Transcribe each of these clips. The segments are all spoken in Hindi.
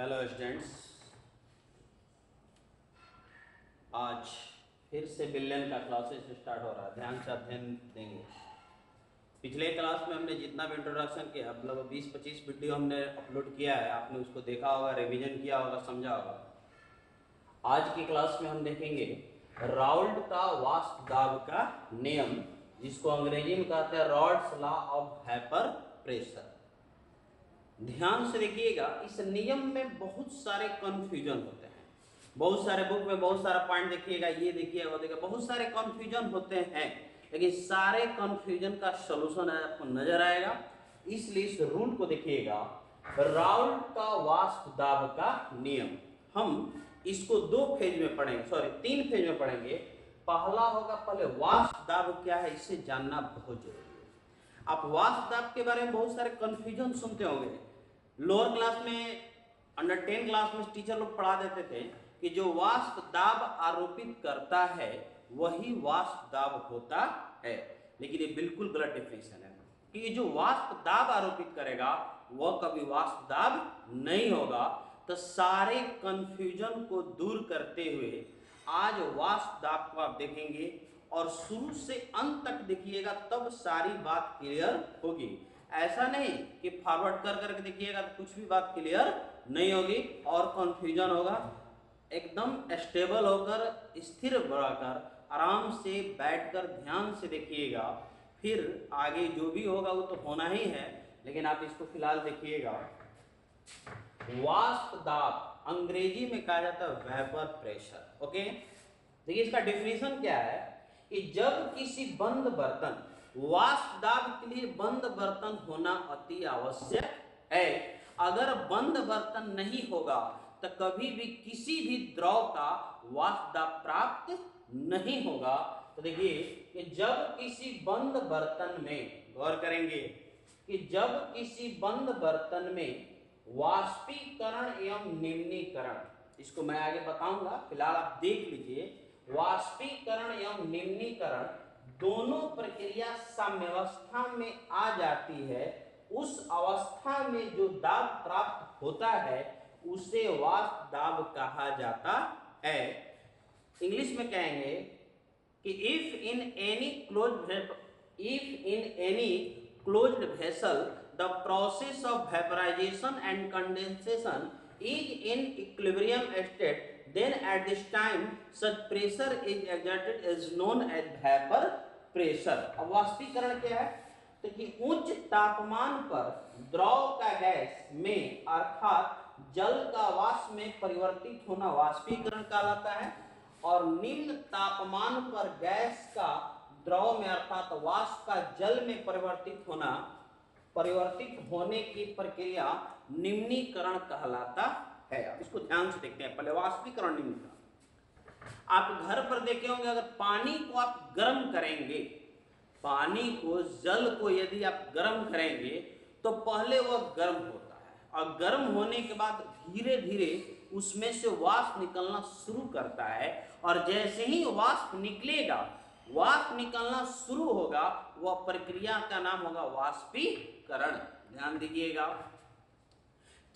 हेलो स्टूडेंट्स, आज फिर से बिलियन का क्लासेस स्टार्ट हो रहा है। ध्यान से अध्ययन देंगे। पिछले क्लास में हमने जितना भी इंट्रोडक्शन किया, मतलब 20-25 वीडियो हमने अपलोड किया है, आपने उसको देखा होगा, रिवीजन किया होगा, समझा होगा। आज की क्लास में हम देखेंगे राउल्ट का वाष्प दाब का नियम, जिसको अंग्रेजी में कहते हैं rods law of vapour pressure. ध्यान से देखिएगा, इस नियम में बहुत सारे कंफ्यूजन होते हैं। बहुत सारे बुक में बहुत सारा पॉइंट देखिएगा, ये देखिएगा, वो देखिएगा, बहुत सारे कंफ्यूजन होते हैं, लेकिन सारे कंफ्यूजन का सलूशन आपको नजर आएगा। इसलिए इस रूल को देखिएगा, राउल्ट का वाष्प दाब का नियम। हम इसको तीन फेज में पढ़ेंगे। पहला होगा, पहले वाष्प दाब क्या है, इसे जानना बहुत जरूरी है। आप वाष्प दाब के बारे में बहुत सारे कंफ्यूजन सुनते होंगे। लोअर क्लास में, अंडर 10 क्लास में टीचर लोग पढ़ा देते थे कि जो वाष्प दाब आरोपित करता है वही वाष्प दाब होता है, लेकिन ये बिल्कुल गलत डेफिनेशन है कि ये जो वाष्प दाब आरोपित करेगा वह कभी वाष्प दाब नहीं होगा। तो सारे कंफ्यूजन को दूर करते हुए आज वाष्प दाब को आप देखेंगे और शुरू से अंत तक देखिएगा, तब सारी बात क्लियर होगी। ऐसा नहीं कि फॉरवर्ड कर करके देखिएगा तो कुछ भी बात क्लियर नहीं होगी और कंफ्यूजन होगा। एकदम स्टेबल होकर, स्थिर बढ़ाकर, आराम से बैठकर ध्यान से देखिएगा, फिर आगे जो भी होगा वो तो होना ही है। लेकिन आप इसको फिलहाल देखिएगा। वाष्प दाब अंग्रेजी में कहा जाता है वेपर प्रेशर। ओके, देखिए इसका डेफिनेशन क्या है कि जब किसी बंद बर्तन, वाष्प दाब के लिए बंद बर्तन होना अति आवश्यक है। अगर बंद बर्तन नहीं होगा तो कभी भी किसी भी द्रव का वाष्प दाब प्राप्त नहीं होगा। तो देखिए कि जब किसी बंद बर्तन में, गौर करेंगे कि जब किसी बंद बर्तन में वाष्पीकरण एवं निम्नीकरण, इसको मैं आगे बताऊंगा, फिलहाल आप देख लीजिए। वाष्पीकरण एवं निम्नीकरण दोनों प्रक्रिया साम्यावस्था में आ जाती है। उस अवस्था में जो दाब प्राप्त होता है उसे वाष्प दाब कहा जाता है। इंग्लिश में कहेंगे कि if in any closed vessel the process of vaporization and condensation is in equilibrium state, then at this time such pressure is exerted is known as vapor pressure। अब वाष्पीकरण क्या है, तो कि उच्च तापमान पर द्रव का गैस में अर्थात जल का वाष्प में परिवर्तित होना वाष्पीकरण कहलाता है, और निम्न तापमान पर गैस का द्रव में अर्थात वाष्प का जल में परिवर्तित होने की प्रक्रिया निम्नीकरण कहलाता है। अब इसको ध्यान से देखते हैं। पहले वाष्पीकरण, निम्नीकरण। आप घर पर देखे होंगे, अगर पानी को आप गर्म करेंगे, पानी को, जल को यदि आप गर्म करेंगे तो पहले वह गर्म होता है, और गर्म होने के बाद धीरे धीरे उसमें से वाष्प निकलना शुरू करता है, और जैसे ही वाष्प निकलना शुरू होगा, वह प्रक्रिया का नाम होगा वाष्पीकरण। ध्यान दीजिएगा,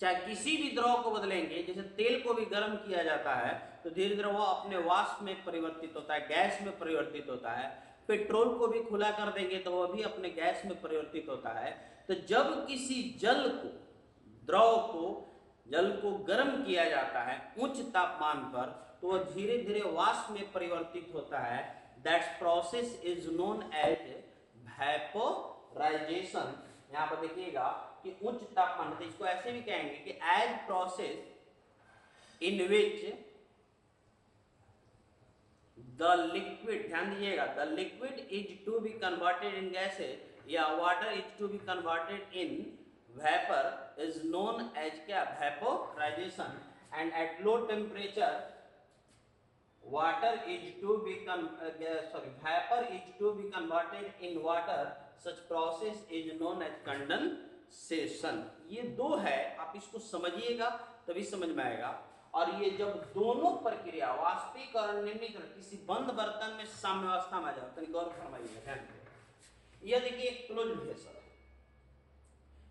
चाहे किसी भी द्रव को बदलेंगे, जैसे तेल को भी गर्म किया जाता है तो धीरे धीरे वह अपने वाष्प में परिवर्तित होता है, गैस में परिवर्तित होता है। पेट्रोल को भी खुला कर देंगे तो वह भी अपने गैस में परिवर्तित होता है। तो जब किसी जल को गर्म किया जाता है उच्च तापमान पर, तो वह धीरे धीरे वाष्प में परिवर्तित होता है। That process is known as vaporization. यहाँ पर देखिएगा कि उच्च तापमान, तो इसको ऐसे भी कहेंगे कि as process in which the liquid, ध्यान दीजिएगा, the liquid is to be converted in gases या water is to be converted in vapour is known as क्या, vaporisation. And at low temperature water is to be vapor is to be converted in water, such process is known as condensation। ये दो है, आप इसको समझिएगा तभी समझ में आएगा। और ये जब दोनों प्रक्रिया वाष्पीकरण निम्नीकरण किसी बंद बर्तन में साम्यावस्था में आ जाए, तो गौर फरमाइएगा। ये देखिए एक क्लोज्ड वेसल है,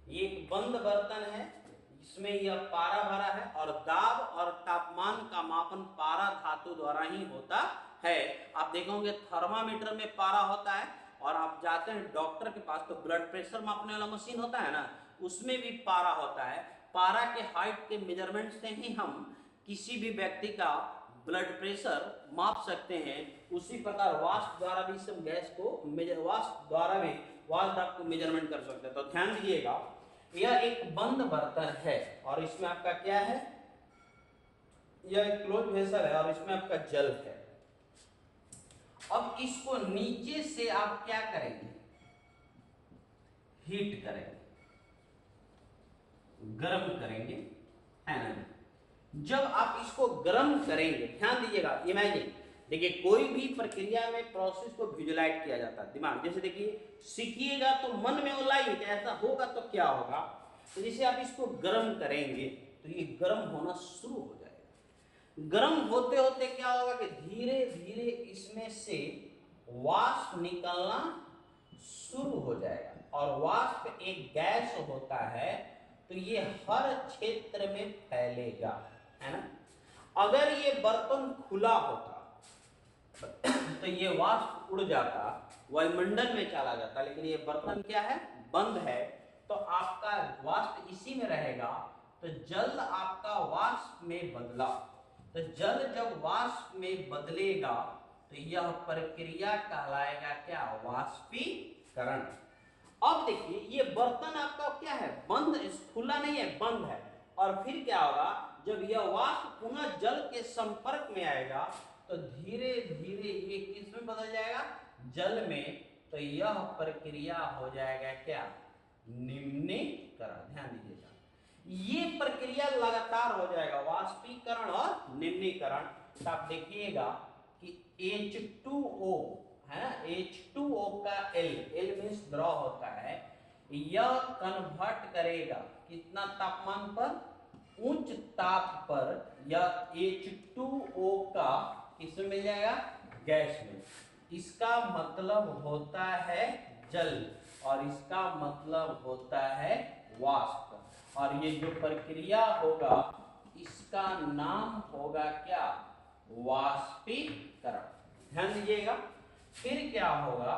ये एक बंद बर्तन है, इसमें यह पारा भरा है और दाब और तापमान का मापन पारा धातु द्वारा ही होता है। आप देखोगे थर्मामीटर में पारा होता है और आप जाते हैं डॉक्टर के पास तो ब्लड प्रेशर मापने वाला मशीन होता है ना, उसमें भी पारा होता है। पारा के हाइट के मेजरमेंट से ही हम किसी भी व्यक्ति का ब्लड प्रेशर माप सकते हैं। उसी प्रकार वाष्प द्वारा भी हम गैस को वाष्प द्वारा भी वाष्प दाब को मेजरमेंट कर सकते हैं। तो ध्यान दीजिएगा, यह एक बंद बर्तन है और इसमें आपका क्या है, यह एक क्लोज वेसल है और इसमें आपका जल है। अब इसको नीचे से आप क्या करेंगे, हीट करेंगे, गर्म करेंगे, है ना। जब आप इसको गर्म करेंगे, ध्यान दीजिएगा, इमेजिन, देखिए कोई भी प्रक्रिया में प्रोसेस को विजुलाइज किया जाता है दिमाग, जैसे देखिए सीखिएगा तो मन में वो लाइए कि ऐसा होगा तो क्या होगा। तो जैसे आप इसको गर्म करेंगे तो ये गर्म होना शुरू हो जाएगा। गर्म होते होते क्या होगा कि धीरे धीरे इसमें से वाष्प निकलना शुरू हो जाएगा और वाष्प एक गैस होता है तो ये हर क्षेत्र में फैलेगा, है ना। अगर ये बर्तन खुला होता तो ये वाष्प उड़ जाता, वायुमंडल में चला जाता, लेकिन ये बर्तन क्या है, बंद है, तो आपका वाष्प इसी में रहेगा। तो जल आपका वाष्प में बदला, तो जल जब वाष्प में बदलेगा तो यह प्रक्रिया कहलाएगा क्या, वाष्पीकरण। अब देखिए ये बर्तन आपका क्या है, बंद, खुला नहीं है, बंद है। और फिर क्या होगा, जब यह वाष्प पुनः जल के संपर्क में आएगा तो धीरे धीरे ये किस में बदल जाएगा, जल में। तो यह प्रक्रिया हो जाएगा क्या, निम्नीकरण। ध्यान दीजिएगा, ये प्रक्रिया लगातार हो जाएगा, वाष्पीकरण और निम्नीकरण। तो आप देखिएगा कि H2O है ना, H2O का L मीन्स द्रव होता है, यह कन्वर्ट करेगा कितना तापमान पर, उच्च ताप पर यह H2O का किसमें मिल जाएगा, गैस में। इसका मतलब होता है जल और इसका मतलब होता है वाष्प। और ये जो प्रक्रिया होगा इसका नाम होगा क्या, वाष्पीकरण। ध्यान दीजिएगा, फिर क्या होगा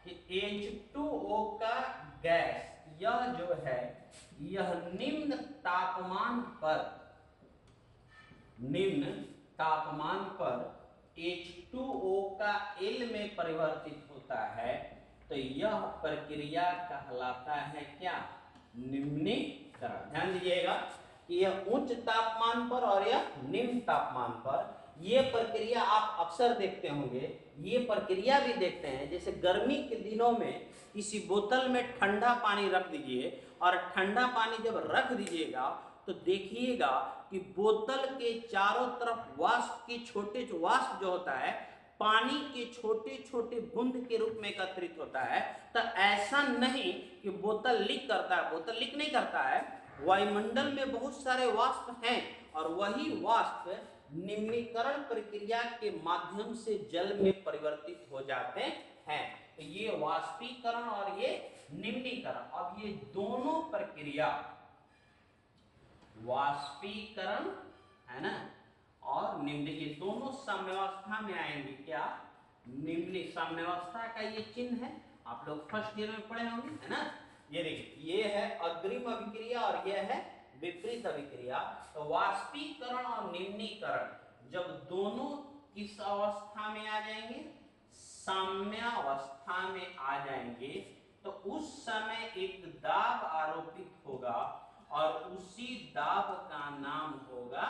कि H2O का गैस यह जो है यह निम्न तापमान पर H2O का L में परिवर्तित होता है। तो यह प्रक्रिया कहलाता है क्या, निम्नीकरण। ध्यान दीजिएगा कि यह उच्च तापमान पर और यह निम्न तापमान पर, ये प्रक्रिया आप अक्सर देखते होंगे, ये प्रक्रिया भी देखते हैं। जैसे गर्मी के दिनों में किसी बोतल में ठंडा पानी रख दीजिए और ठंडा पानी जब रख दीजिएगा तो देखिएगा कि बोतल के चारों तरफ वाष्प के छोटे वाष्प जो होता है पानी के छोटे छोटे बूंद के रूप में एकत्रित होता है। तो ऐसा नहीं कि बोतल लीक करता है, बोतल लीक नहीं करता है, वायुमंडल में बहुत सारे वाष्प हैं और वही वाष्प निम्नीकरण प्रक्रिया के माध्यम से जल में परिवर्तित हो जाते हैं। तो ये वाष्पीकरण और ये निम्नीकरण, अब ये दोनों प्रक्रिया, वाष्पीकरण है ना और निम्नीकरण, दोनों साम्यावस्था में आएंगे क्या, निम्न साम्यावस्था का ये चिन्ह है, आप लोग फर्स्ट ईयर में पढ़े होंगे, है ना। ये देखिए, ये है अग्रिम अभिक्रिया और ये है विपरीत अभिक्रिया। तो वाष्पीकरण और निम्नीकरण जब दोनों किस अवस्था में आ जाएंगे, साम्यावस्था में आ जाएंगे, तो उस समय एक दाब आरोपित होगा और उसी दाब का नाम होगा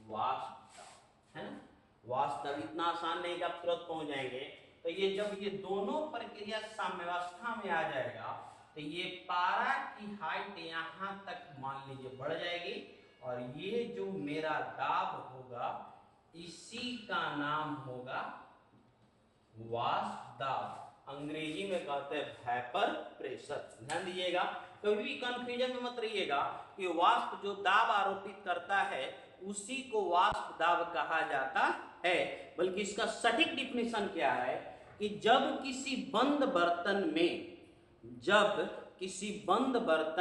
वाष्प दाब, है ना। वाष्प दाब इतना आसान नहीं कि आप तुरंत पहुंच जाएंगे। तो ये जब ये दोनों प्रक्रिया साम्यावस्था में आ जाएगा तो ये पारा की हाइट यहां तक मान लीजिए बढ़ जाएगी और ये जो मेरा दाब होगा इसी का नाम होगा वाष्प दाब, अंग्रेजी में कहते हैं वेपर प्रेशर। ध्यान दीजिएगा, कभी भी कंफ्यूजन में मत रहिएगा कि वाष्प जो दाब आरोपित करता है उसी को वाष्प दाब कहा जाता है, बल्कि इसका सटीक डिफिनेशन क्या है कि जब किसी बंद बर्तन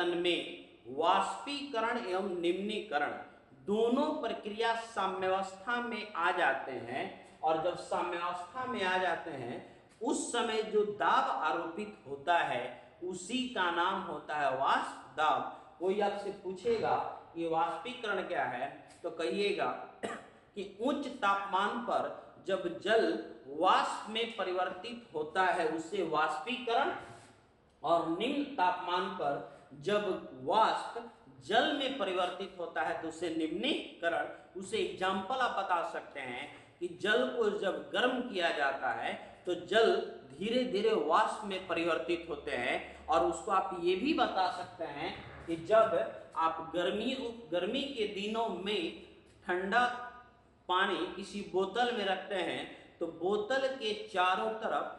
में वाष्पीकरण एवं निम्नीकरण दोनों प्रक्रिया साम्यावस्था में आ जाते हैं, और जब साम्यावस्था में आ जाते हैं उस समय जो दाब आरोपित होता है उसी का नाम होता है वाष्प दाब। कोई आपसे पूछेगा ये वाष्पीकरण क्या है, तो कहिएगा कि उच्च तापमान पर जब जल वाष्प में परिवर्तित होता है उसे वाष्पीकरण, और निम्न तापमान पर जब वाष्प जल में परिवर्तित होता है तो उसे निम्नीकरण। उसे एग्जाम्पल आप बता सकते हैं कि जल को जब गर्म किया जाता है तो जल धीरे धीरे वाष्प में परिवर्तित होते हैं, और उसको आप ये भी बता सकते हैं कि जब आप गर्मी के दिनों में ठंडा पानी किसी बोतल में रखते हैं तो बोतल के चारों तरफ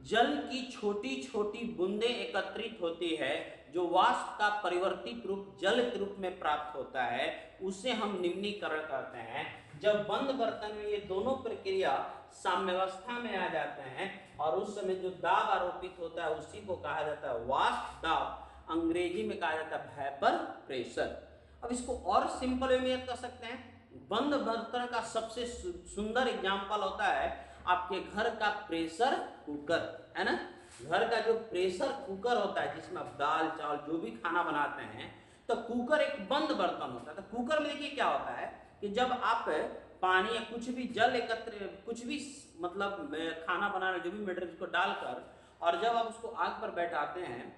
जल की छोटी छोटी बूंदें एकत्रित होती है, जो वाष्प का परिवर्तित रूप जल के रूप में प्राप्त होता है, उसे हम निम्नीकरण कहते हैं। जब बंद बर्तन में ये दोनों प्रक्रिया साम्यावस्था में आ जाते हैं और उस समय जो दाब आरोपित होता है उसी को कहा जाता है वाष्प दाब, अंग्रेजी में कहा जाता है वेपर प्रेशर। अब इसको और सिंपल वे में याद कर सकते हैं। बंद बर्तन का सबसे सुंदर एग्जाम्पल होता है आपके घर का प्रेशर कुकर, है ना। घर का जो प्रेशर कुकर होता है जिसमें आप दाल चावल जो भी खाना बनाते हैं, तो कुकर एक बंद बर्तन होता है। तो कुकर में देखिए क्या होता है कि जब आप पानी या कुछ भी जल एकत्र कुछ भी मतलब खाना बनाने जो भी मटेरियल को डालकर और जब आप उसको आग पर बैठाते हैं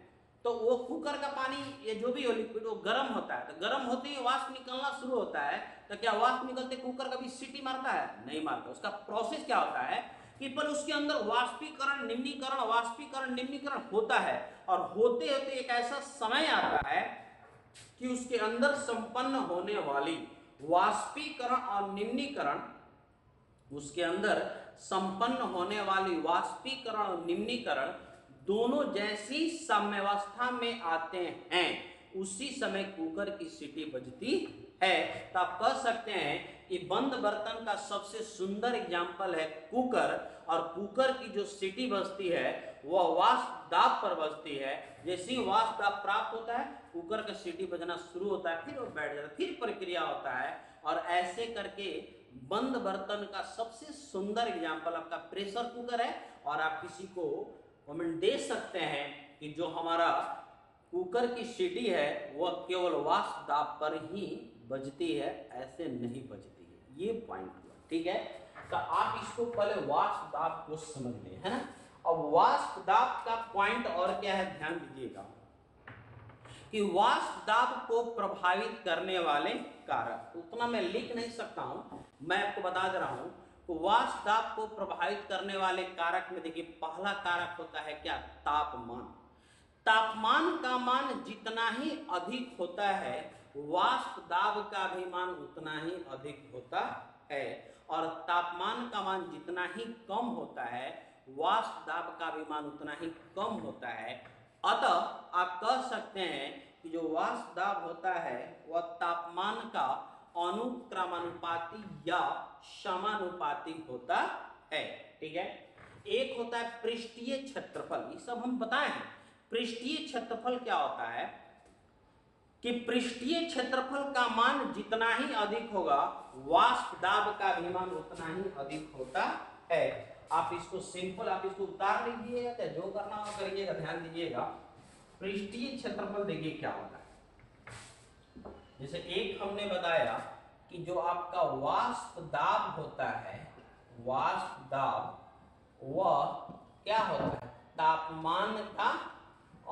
तो वो कुकर का पानी ये जो भी हो लिक्विड वो गर्म होता है। तो गर्म होते ही वाष्प निकलना शुरू होता है। तो क्या वाष्प निकलते कुकर कभी सीटी मारता है? नहीं मारता। उसका प्रोसेस क्या होता है कि पर उसके अंदर वाष्पीकरण निम्नीकरण होता है, और होते होते एक ऐसा समय आता है कि उसके अंदर संपन्न होने वाली वाष्पीकरण और निम्नीकरण, उसके अंदर संपन्न होने वाली वाष्पीकरण और निम्नीकरण दोनों जैसी साम्यावस्था में आते हैं उसी समय कुकर की सीटी बजती है। तो आप कह सकते हैं कि बंद बर्तन का सबसे सुंदर एग्जाम्पल है कुकर, और कुकर की जो सीटी बजती है वह वाष्प दाब पर बजती है। जैसे ही वाष्प दाब प्राप्त होता है कुकर का सीटी बजना शुरू होता है, फिर वो बैठ जाता है, फिर प्रक्रिया होता है, और ऐसे करके बंद बर्तन का सबसे सुंदर एग्जाम्पल आपका प्रेशर कुकर है। और आप किसी को कमेंट दे सकते हैं कि जो हमारा कुकर की सीटी है वह केवल वाष्प दाब पर ही बजती है, ऐसे नहीं बजती है। ये पॉइंट हुआ, ठीक है। तो आप इसको पहले वाष्प दाब को समझ लें, है ना। अब वाष्प दाब का पॉइंट और क्या है ध्यान दीजिएगा कि वाष्प दाब को प्रभावित करने वाले कारक, उतना मैं लिख नहीं सकता हूं, मैं आपको बता दे रहा हूं। तो वाष्प दाब को प्रभावित करने वाले कारक में देखिए पहला कारक होता है क्या? तापमान। तापमान का मान जितना ही अधिक होता है वाष्प दाब का भी मान उतना ही अधिक होता है, और तापमान का मान जितना ही कम होता है वाष्प दाब का भी मान उतना ही कम होता है। अतः आप कह सकते हैं कि जो वाष्प दाब होता है वह तापमान का अनुक्रमानुपाती या समानुपाती होता है, ठीक है। एक होता है पृष्ठीय क्षेत्रफल, ये सब हम बताए हैं। पृष्ठीय क्षेत्रफल क्या होता है कि पृष्ठीय क्षेत्रफल का मान जितना ही अधिक होगा वाष्प दाब का भी मान उतना ही अधिक होता है। आप इसको सिंपल आप इसको उतार लीजिएगा, चाहे जो करना हो करिएगा, ध्यान दीजिएगा। पृष्ठीय क्षेत्रफल देखिए क्या होता है। जैसे एक हमने बताया कि जो आपका वाष्प दाब होता है, वाष्प दाब वह क्या होता है? तापमान का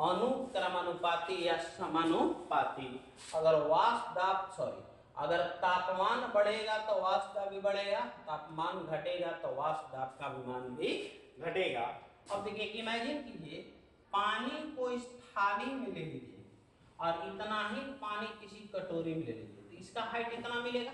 अनुक्रमानुपाती या समानुपाती। अगर वाष्प दाब अगर तापमान बढ़ेगा तो वाष्प दाब भी बढ़ेगा, तापमान घटेगा तो वाष्प दाब का मान भी घटेगा। अब देखिए इमेजिन कीजिए पानी को इस थाली में ले लीजिए और इतना ही पानी किसी कटोरी में ले लीजिए, तो इसका हाइट इतना मिलेगा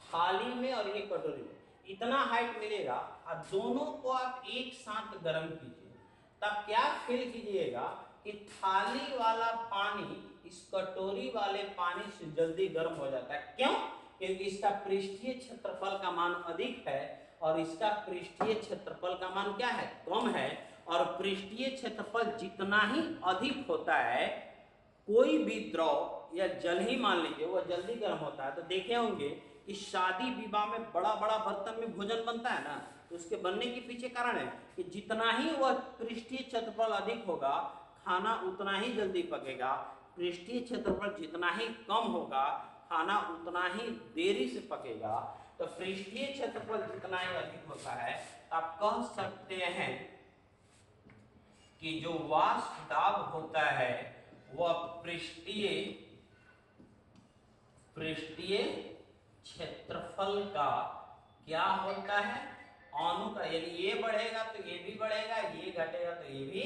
थाली में और ये कटोरी में इतना हाइट मिलेगा, और दोनों को आप एक साथ गर्म कीजिए, तब क्या फील कीजिएगा कि थाली वाला पानी इस कटोरी वाले पानी से जल्दी गर्म हो जाता है। क्यों? क्योंकि इसका पृष्ठीय क्षेत्रफल का मान अधिक है और इसका पृष्ठीय क्षेत्रफल का मान क्या है? कम है। और पृष्ठीय क्षेत्रफल जितना ही अधिक होता है कोई भी द्रव या जल ही मान लीजिए वह जल्दी गर्म होता है, तो देखे होंगे कि शादी विवाह में बड़ा बड़ा बर्तन में भोजन बनता है ना, तो उसके बनने के पीछे कारण है कि जितना ही वह पृष्ठीय क्षेत्रफल अधिक होगा खाना उतना ही जल्दी पकेगा, पृष्ठीय क्षेत्रफल जितना ही कम होगा खाना उतना ही देरी से पकेगा। तो पृष्ठीय क्षेत्रफल जितना ही अधिक होता है आप कह सकते हैं कि जो वाष्प दाब होता है वह पृष्ठीय क्षेत्रफल का क्या होता है, अनुका, यानी ये बढ़ेगा तो ये भी बढ़ेगा, ये घटेगा तो ये भी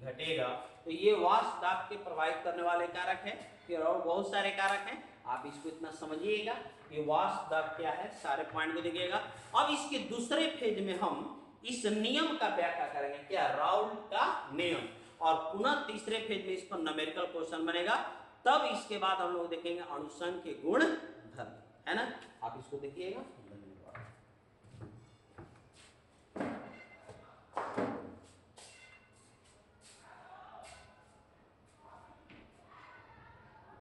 घटेगा। तो ये वाष्प दाब के प्रभावित करने वाले कारक हैं, फिर और बहुत सारे कारक हैं, आप इसको इतना समझिएगा। ये वाष्प दाब क्या है, सारे पॉइंट को देखिएगा। अब इसके दूसरे फेज में हम इस नियम का व्याख्या करेंगे, क्या, राउल्ट का नियम, और पुनः तीसरे फेज में इस पर न्यूमेरिकल क्वेश्चन बनेगा। तब इसके बाद हम लोग देखेंगे अणुसंघ के गुण धर्म, है ना। आप इसको देखिएगा।